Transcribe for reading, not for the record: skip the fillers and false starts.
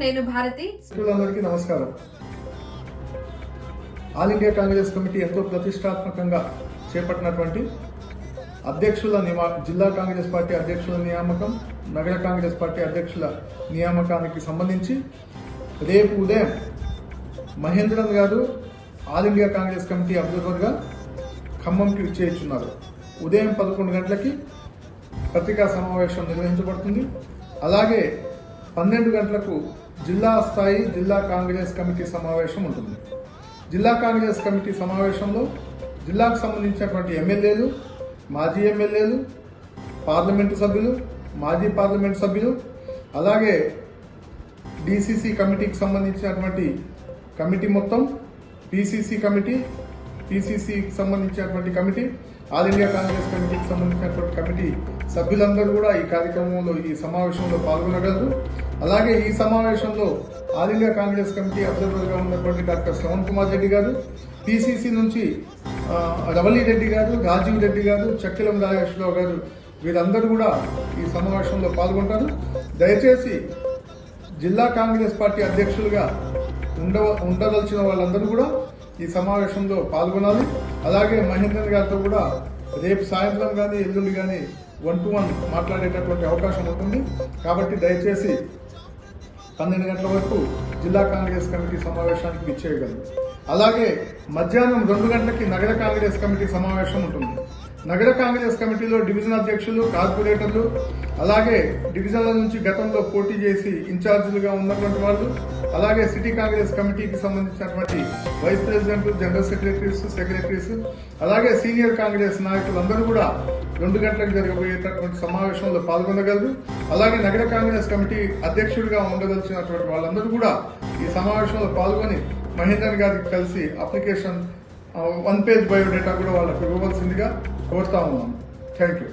నేను భారతి. అందరికీ నమస్కారం. ఆల్ ఇండియా కాంగ్రెస్ కమిటీ ఎంతో ప్రతిష్టాత్మకంగా చేపట్టినటువంటి జిల్లా కాంగ్రెస్ పార్టీ అధ్యక్షుల నియామకం, నగర కాంగ్రెస్ పార్టీ అధ్యక్షుల నియామకానికి సంబంధించి రేపు ఉదయం మహేంద్రన్ గారు ఆల్ ఇండియా కాంగ్రెస్ కమిటీ అబ్జర్వర్గా ఖమ్మంకి విచ్చేస్తున్నారు. ఉదయం 11 గంటలకి పత్రికా సమావేశం నిర్వహించబడుతుంది. అలాగే 12 గంటలకు జిల్లా స్థాయి జిల్లా కాంగ్రెస్ కమిటీ సమావేశం ఉంటుంది. జిల్లా కాంగ్రెస్ కమిటీ సమావేశంలో జిల్లాకు సంబంధించినటువంటి ఎమ్మెల్యేలు, మాజీ ఎమ్మెల్యేలు, పార్లమెంటు సభ్యులు, మాజీ పార్లమెంటు సభ్యులు, అలాగే డిసిసి కమిటీకి సంబంధించినటువంటి కమిటీ మొత్తం, పిసిసికి సంబంధించినటువంటి కమిటీ, ఆల్ ఇండియా కాంగ్రెస్ కమిటీకి సంబంధించినటువంటి కమిటీ సభ్యులందరూ కూడా ఈ కార్యక్రమంలో, ఈ సమావేశంలో పాల్గొనగలరు. అలాగే ఈ సమావేశంలో ఆల్ ఇండియా కాంగ్రెస్ కమిటీ అబ్జర్వర్గా ఉన్నటువంటి డాక్టర్ శ్రవణ్ కుమార్ రెడ్డి గారు, పిసిసి నుంచి రవళి రెడ్డి గారు, రాజీవ్ రెడ్డి గారు, చక్కెలం రాజేశ్వరరావు గారు, వీరందరూ కూడా ఈ సమావేశంలో పాల్గొంటారు. దయచేసి జిల్లా కాంగ్రెస్ పార్టీ అధ్యక్షులుగా ఉండదలిచిన వాళ్ళందరూ కూడా ఈ సమావేశంలో పాల్గొనాలి. అలాగే మహేంద్రన్ గారితో కూడా రేపు సాయంత్రం కానీ ఎల్లుండి కానీ 1-to-1 మాట్లాడేటటువంటి అవకాశం ఉంటుంది. కాబట్టి దయచేసి 12 గంటల వరకు జిల్లా కాంగ్రెస్ కమిటీ సమావేశానికి విచ్చేయగలరు. అలాగే మధ్యాహ్నం 2 గంటలకి నగర కాంగ్రెస్ కమిటీ సమావేశం ఉంటుంది. నగర కాంగ్రెస్ కమిటీలో డివిజన్ అధ్యక్షులు, కార్పొరేటర్లు, అలాగే డివిజన్ల నుంచి గతంలో పోటీ చేసి ఇన్ఛార్జీలుగా ఉన్నటువంటి వాళ్ళు, అలాగే సిటీ కాంగ్రెస్ కమిటీకి సంబంధించినటువంటి వైస్ ప్రెసిడెంట్, జనరల్ సెక్రటరీస్, అలాగే సీనియర్ కాంగ్రెస్ నాయకులందరూ కూడా 2 గంటలకు జరగబోయేటటువంటి సమావేశంలో పాల్గొనగలరు. అలాగే నగర కాంగ్రెస్ కమిటీ అధ్యక్షుడిగా ఉండదలిచినటువంటి వాళ్ళందరూ కూడా ఈ సమావేశంలో పాల్గొని మహేందర్ గారికి కలిసి అప్లికేషన్ 1 పేజ్ బయోడేటా కూడా వాళ్ళకు ఇవ్వవలసిందిగా కోరుతా ఉన్నాం. Thank you.